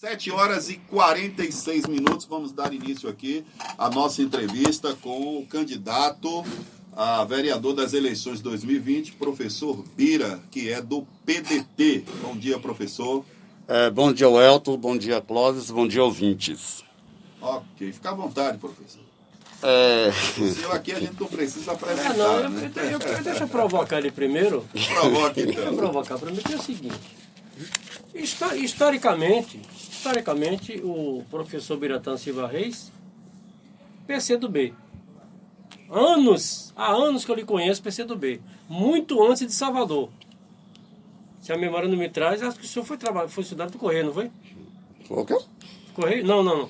7h46, vamos dar início aqui à nossa entrevista com o candidato a vereador das eleições 2020, professor Bira, que é do PDT. Bom dia, professor. Bom dia, Welton, bom dia, Clóvis, bom dia, ouvintes. Ok, fica à vontade, professor. O seu aqui a gente não precisa apresentar, Deixa eu provocar ele primeiro. Provoque, então. Deixa eu provocar primeiro, que é o seguinte. Historicamente, o professor Biratã Silva Reis, PCdoB. Há anos que eu lhe conheço, PCdoB. Muito antes de Salvador. Se a memória não me traz, acho que o senhor foi estudar do Correio, não foi? O quê? Correio? Não.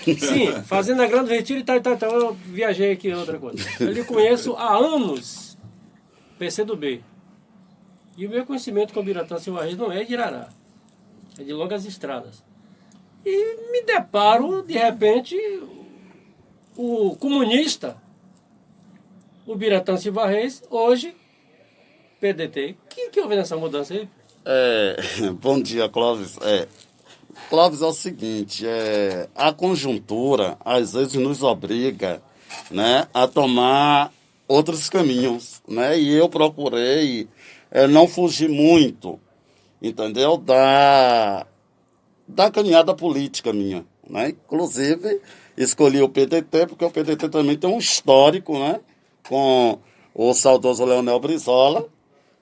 Sim, fazendo a Grande Retiro e tal. Eu viajei aqui, outra coisa. Eu lhe conheço há anos, PCdoB. E o meu conhecimento com o Biratã Silva Reis não é de Irará. É de longas estradas. E me deparo, de repente, o comunista, o Biratã Silva Reis, hoje, PDT. O que houve nessa mudança aí? Bom dia, Clóvis. Clóvis, é o seguinte, a conjuntura às vezes nos obriga, né, a tomar outros caminhos, né? E eu procurei não fugir muito, entendeu? Da caminhada política minha, né? Inclusive, escolhi o PDT, porque o PDT também tem um histórico, né? Com o saudoso Leonel Brizola,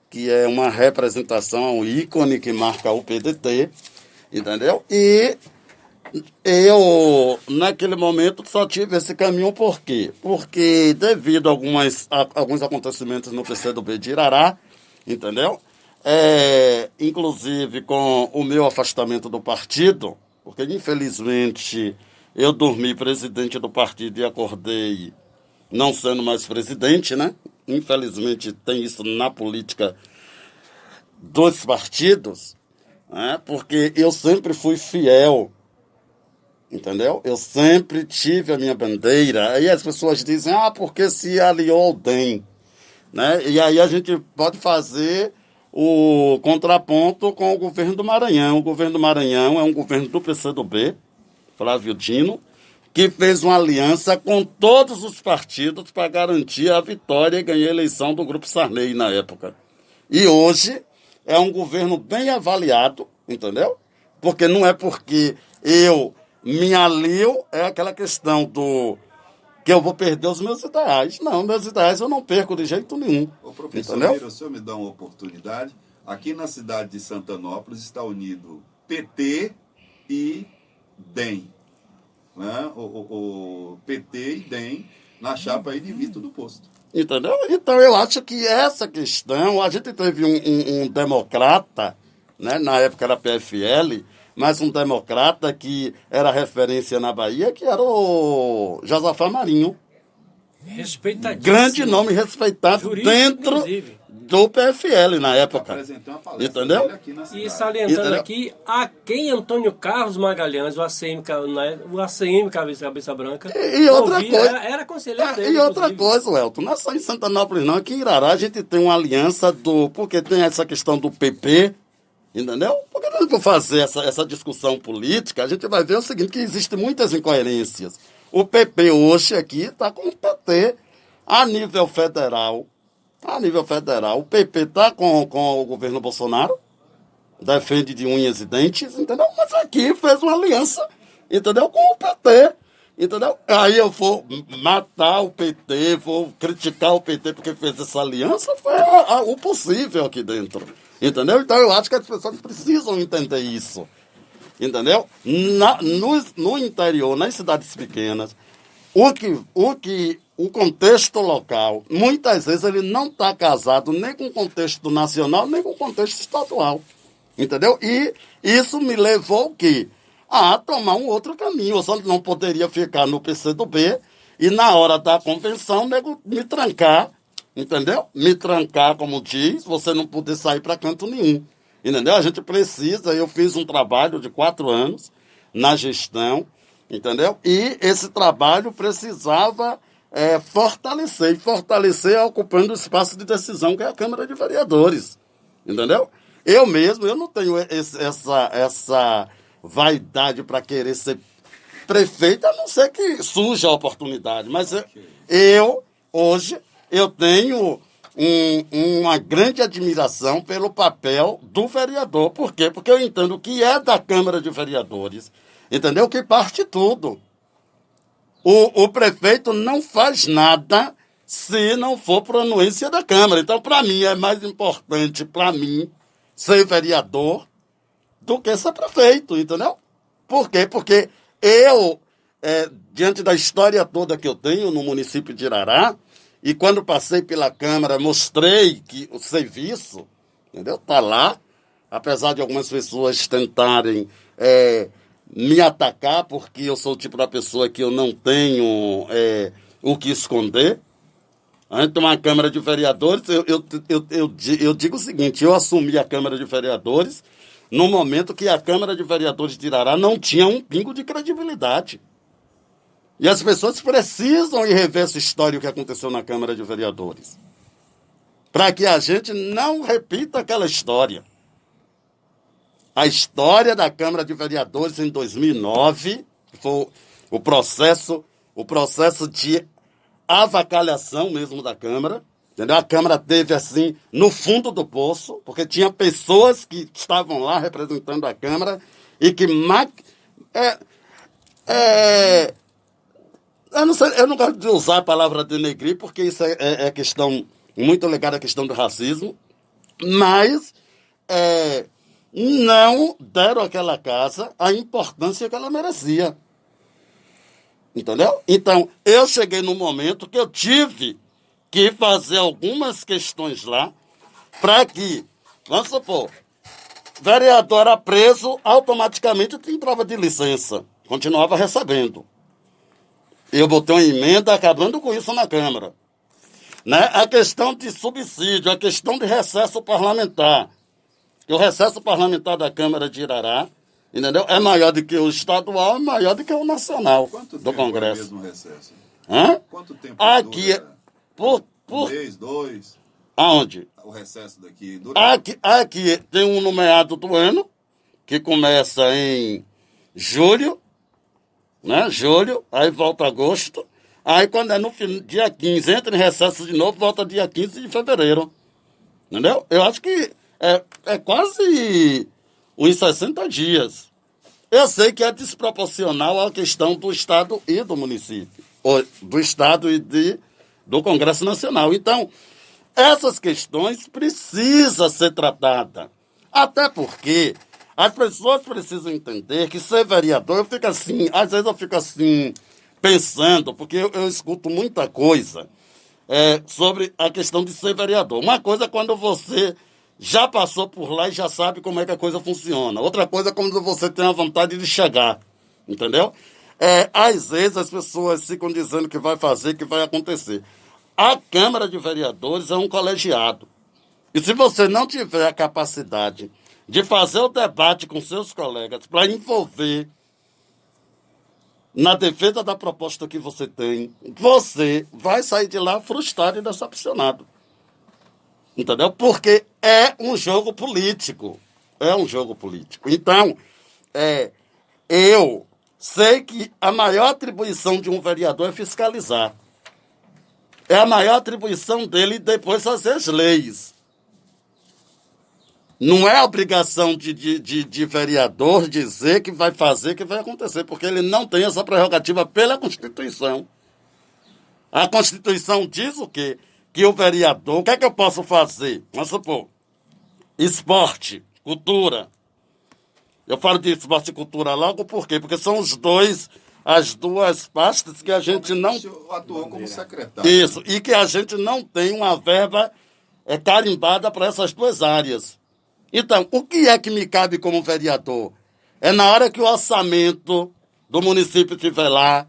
que é uma representação, um ícone que marca o PDT, entendeu? E eu, naquele momento, só tive esse caminho. Por quê? Porque devido a alguns acontecimentos no PCdoB de Irará, entendeu? Inclusive com o meu afastamento do partido, porque infelizmente eu dormi presidente do partido e acordei não sendo mais presidente, né? Infelizmente tem isso na política dos partidos, né? Porque eu sempre fui fiel, entendeu? Eu sempre tive a minha bandeira. Aí as pessoas dizem, porque se aliou ao DEM, né? E aí a gente pode fazer o contraponto com o governo do Maranhão. O governo do Maranhão é um governo do PCdoB, Flávio Dino, que fez uma aliança com todos os partidos para garantir a vitória e ganhar a eleição do Grupo Sarney na época. E hoje é um governo bem avaliado, entendeu? Porque não é porque eu me alio, é aquela questão do que eu vou perder os meus ideais. Não, meus ideais eu não perco de jeito nenhum. Ô, professor Miro, o senhor me dá uma oportunidade. Aqui na cidade de Santanópolis está unido PT e DEM. Né? O PT e DEM na chapa aí de Vitor do Posto. Entendeu? Então eu acho que essa questão, a gente teve um democrata, né? Na época era PFL, mas um democrata que era referência na Bahia, que era o Josafá Marinho. Respeitadíssimo. Grande nome respeitado Jurista, dentro inclusive, do PFL na época. Apresentou uma palestra entendeu? dele aqui na cidade. E salientando Entendeu? aqui, a quem Antônio Carlos Magalhães, o ACM Cabeça Branca, E outra coisa, era conselheiro dele. e outra inclusive. coisa, Welton, não é só em Santanópolis não, aqui em Irará a gente tem uma aliança porque tem essa questão do PP, entendeu? Porque nós vamos fazer essa discussão política, a gente vai ver o seguinte, que existem muitas incoerências. O PP hoje aqui está com o PT a nível federal. O PP está com o governo Bolsonaro, defende de unhas e dentes, entendeu? Mas aqui fez uma aliança, entendeu? Com o PT, entendeu? Aí eu vou matar o PT, vou criticar o PT porque fez essa aliança, foi o possível aqui dentro, entendeu? Então eu acho que as pessoas precisam entender isso, entendeu? No interior, nas cidades pequenas, o contexto local, muitas vezes ele não está casado nem com o contexto nacional, nem com o contexto estadual. Entendeu? E isso me levou o quê? A tomar um outro caminho. Eu só não poderia ficar no PCdoB e na hora da convenção me trancar, entendeu? Me trancar, como diz, você não poder sair para canto nenhum. Entendeu? A gente precisa, eu fiz um trabalho de 4 anos na gestão, entendeu? E esse trabalho precisava fortalecer ocupando o espaço de decisão que é a Câmara de Vereadores, entendeu? Eu não tenho vaidade para querer ser prefeito, a não ser que surja a oportunidade. Mas hoje, eu tenho uma grande admiração pelo papel do vereador. Por quê? Porque eu entendo que é da Câmara de Vereadores, entendeu? Que parte tudo. O prefeito não faz nada se não for por anuência da Câmara. Então, para mim, é mais importante, para mim, ser vereador do que ser prefeito, entendeu? Por quê? Porque eu, diante da história toda que eu tenho no município de Irará, e quando passei pela Câmara, mostrei que o serviço, entendeu? Está lá, apesar de algumas pessoas tentarem me atacar, porque eu sou o tipo da pessoa que eu não tenho o que esconder. Então, a Câmara de Vereadores, eu digo o seguinte, eu assumi a Câmara de Vereadores no momento que a Câmara de Vereadores de Irará não tinha um pingo de credibilidade. E as pessoas precisam ir rever essa história que aconteceu na Câmara de Vereadores, para que a gente não repita aquela história. A história da Câmara de Vereadores em 2009 foi o processo de avacalhação mesmo da Câmara. Entendeu? A Câmara teve assim no fundo do poço, porque tinha pessoas que estavam lá representando a Câmara e que eu não gosto de usar a palavra denegrir, porque isso é questão muito ligada à questão do racismo, mas não deram àquela casa a importância que ela merecia. Entendeu? Então, eu cheguei num momento que eu tive que fazer algumas questões lá para que, vamos supor, vereador era preso, automaticamente tem prova de licença. Continuava recebendo. Eu botei uma emenda acabando com isso na Câmara. Né? A questão de subsídio, a questão de recesso parlamentar. O recesso parlamentar da Câmara de Irará, entendeu? É maior do que o estadual, é maior do que o nacional. Quanto do tempo Congresso. É mesmo recesso? Hã? Quanto tempo aqui, dura? Um mês, 2? Aonde? O recesso daqui dura? Aqui tem um no meado do ano, que começa em julho, né? Julho, aí volta agosto. Aí quando é no dia 15, entra em recesso de novo, volta dia 15 de fevereiro. Entendeu? Eu acho que é quase uns 60 dias. Eu sei que é desproporcional à questão do Estado e do município, ou do Estado e do Congresso Nacional. Então, essas questões precisam ser tratadas. Até porque as pessoas precisam entender que ser vereador, eu fico assim, às vezes eu fico assim, pensando, porque eu escuto muita coisa sobre a questão de ser vereador. Uma coisa é quando você já passou por lá e já sabe como é que a coisa funciona. Outra coisa é quando você tem a vontade de chegar, entendeu? Às vezes as pessoas ficam dizendo que vai fazer, que vai acontecer. A Câmara de Vereadores é um colegiado. E se você não tiver a capacidade de fazer o debate com seus colegas para envolver na defesa da proposta que você tem, você vai sair de lá frustrado e decepcionado. Entendeu? Porque é um jogo político. É um jogo político. Então, eu sei que a maior atribuição de um vereador é fiscalizar. É a maior atribuição dele depois fazer as leis. Não é obrigação de vereador dizer que vai fazer, que vai acontecer, porque ele não tem essa prerrogativa pela Constituição. A Constituição diz o quê? Que o vereador, o que é que eu posso fazer? Vamos supor, esporte, cultura. Eu falo de esporte e cultura logo por quê? Porque são as duas pastas que a gente não... O senhor atuou como secretário. Isso, e que a gente não tem uma verba carimbada para essas duas áreas. Então, o que é que me cabe como vereador? É na hora que o orçamento do município estiver lá,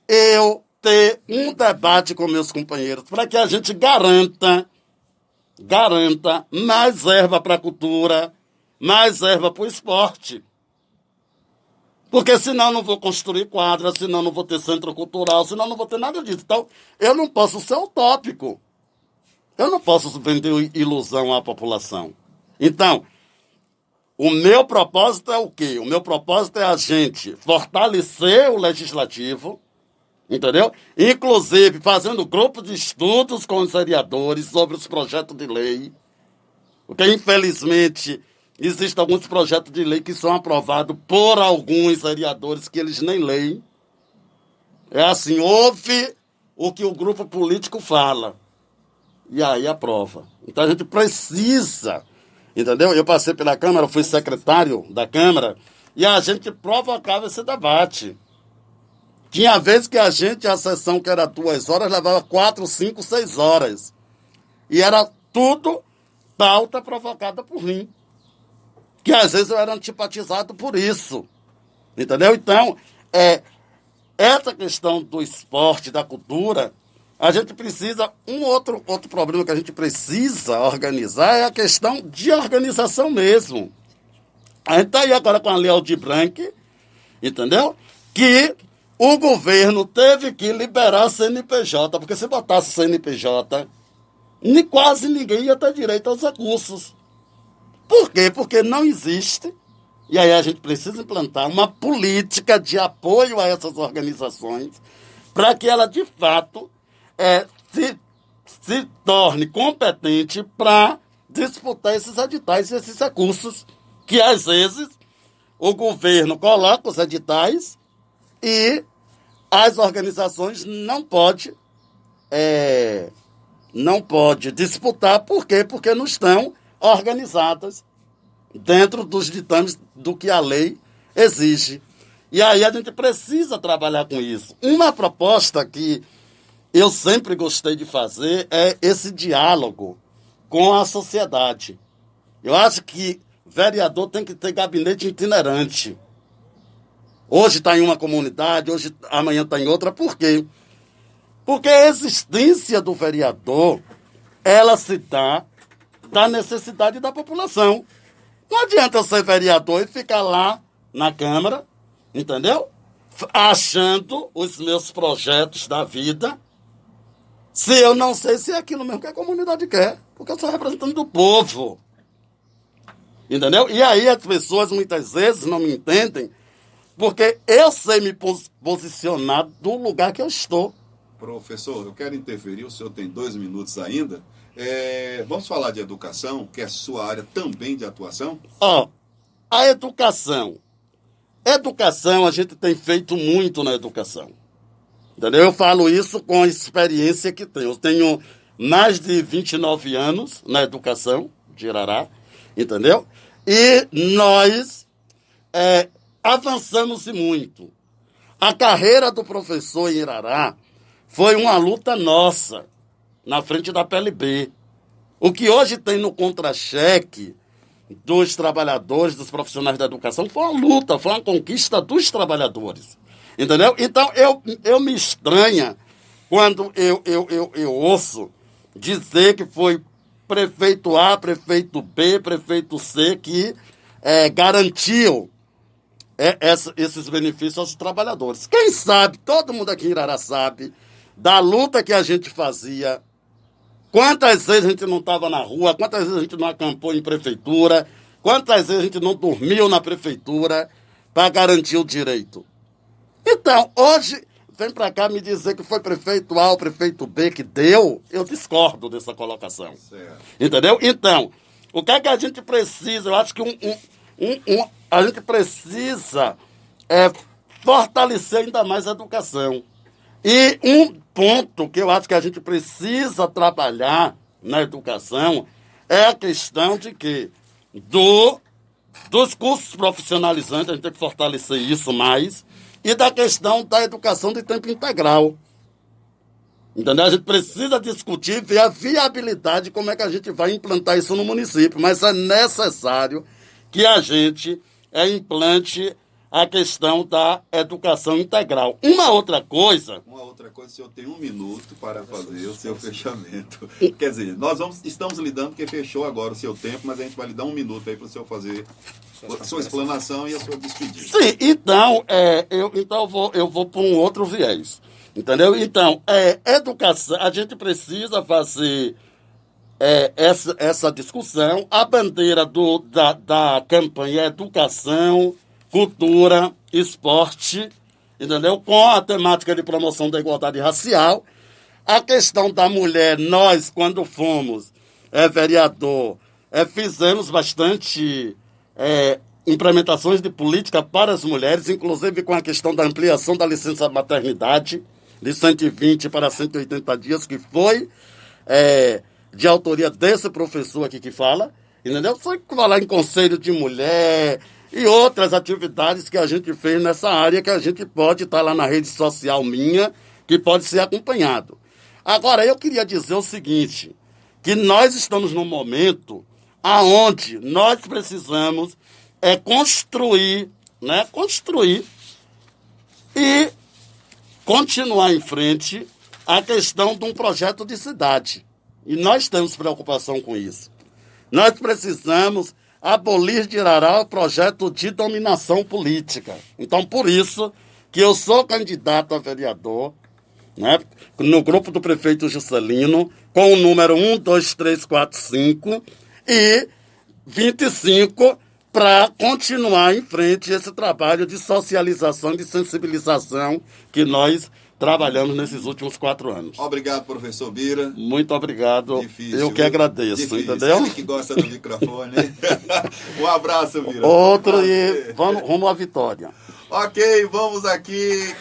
eu ter um debate com meus companheiros para que a gente garanta mais verba para a cultura, mais verba para o esporte. Porque senão não vou construir quadras, senão não vou ter centro cultural, senão não vou ter nada disso. Então, eu não posso ser utópico. Eu não posso vender ilusão à população. Então, O meu propósito é o quê? O meu propósito é a gente fortalecer o legislativo, entendeu? Inclusive fazendo grupo de estudos com os vereadores sobre os projetos de lei, porque infelizmente existem alguns projetos de lei que são aprovados por alguns vereadores que eles nem leem. É assim, ouve o que o grupo político fala e aí aprova. Então a gente precisa, entendeu? Eu passei pela Câmara, fui secretário da Câmara e a gente provocava esse debate. Tinha vezes que a sessão que era 2 horas, levava 4, 5, 6 horas. E era tudo pauta provocada por mim. Que às vezes eu era antipatizado por isso. Entendeu? Então, essa questão do esporte, da cultura, a gente precisa... Um outro problema que a gente precisa organizar é a questão de organização mesmo. A gente está aí agora com a Lei Aldir Blanc, entendeu? Que o governo teve que liberar a CNPJ, porque se botasse CNPJ, quase ninguém ia ter direito aos recursos. Por quê? Porque não existe. E aí a gente precisa implantar uma política de apoio a essas organizações para que ela, de fato, se torne competente para disputar esses editais e esses recursos que, às vezes, o governo coloca os editais e as organizações não pode disputar. Por quê? Porque não estão organizadas dentro dos ditames do que a lei exige. E aí a gente precisa trabalhar com isso. Uma proposta que eu sempre gostei de fazer é esse diálogo com a sociedade. Eu acho que vereador tem que ter gabinete itinerante. Hoje está em uma comunidade, amanhã está em outra. Por quê? Porque a existência do vereador, ela se dá da necessidade da população. Não adianta eu ser vereador e ficar lá na Câmara, entendeu? Achando os meus projetos da vida, se eu não sei se é aquilo mesmo que a comunidade quer, porque eu sou representante do povo. Entendeu? E aí as pessoas muitas vezes não me entendem, porque eu sei me posicionar do lugar que eu estou. Professor, eu quero interferir, o senhor tem 2 minutos ainda. Vamos falar de educação, que é sua área também de atuação? A educação. Educação, a gente tem feito muito na educação. Entendeu? Eu falo isso com a experiência que tenho. Eu tenho mais de 29 anos na educação de Irará, entendeu? E nós avançamos muito. A carreira do professor em Irará foi uma luta nossa, na frente da PLB. O que hoje tem no contra-cheque dos trabalhadores, dos profissionais da educação, foi uma luta, foi uma conquista dos trabalhadores. Entendeu? Então, eu me estranha quando eu ouço dizer que foi prefeito A, prefeito B, prefeito C que garantiu esses benefícios aos trabalhadores. Quem sabe, todo mundo aqui em Irará sabe, da luta que a gente fazia, quantas vezes a gente não estava na rua, quantas vezes a gente não acampou em prefeitura, quantas vezes a gente não dormiu na prefeitura para garantir o direito. Então, hoje, vem para cá me dizer que foi prefeito A ou prefeito B que deu, eu discordo dessa colocação. Certo. Entendeu? Então, o que é que a gente precisa? Eu acho que a gente precisa fortalecer ainda mais a educação. E um ponto que eu acho que a gente precisa trabalhar na educação é a questão de que dos cursos profissionalizantes, a gente tem que fortalecer isso mais, e da questão da educação de tempo integral. Entendeu? A gente precisa discutir, ver a viabilidade, como é que a gente vai implantar isso no município, mas é necessário que a gente implante a questão da educação integral. Uma outra coisa, o senhor tem 1 minuto para fazer o seu fechamento. Quer dizer, estamos lidando, porque fechou agora o seu tempo, mas a gente vai lhe dar 1 minuto aí para o senhor fazer a sua explanação e a sua despedida. Sim, então, eu vou para um outro viés. Entendeu? Então, educação, a gente precisa fazer essa discussão. A bandeira da campanha é educação, cultura, esporte, entendeu? Com a temática de promoção da igualdade racial. A questão da mulher, nós, quando fomos vereador, fizemos bastante implementações de política para as mulheres, inclusive com a questão da ampliação da licença maternidade, de 120 para 180 dias, que foi de autoria desse professor aqui que fala, entendeu? Foi falar em conselho de mulher e outras atividades que a gente fez nessa área, que a gente pode estar lá na rede social minha, que pode ser acompanhado. Agora, eu queria dizer o seguinte, que nós estamos num momento aonde nós precisamos construir e continuar em frente a questão de um projeto de cidade. E nós temos preocupação com isso. Nós precisamos abolir de Irará o projeto de dominação política. Então, por isso que eu sou candidato a vereador, né, no grupo do prefeito Juscelino, com o número 12345 e 25, para continuar em frente esse trabalho de socialização, de sensibilização que nós trabalhamos nesses últimos 4 anos. Obrigado, professor Bira. Muito obrigado. Difícil, eu que agradeço, difícil. Entendeu? Ele que gosta do microfone. Um abraço, Bira. Outro e vamos rumo à vitória. Ok, vamos aqui.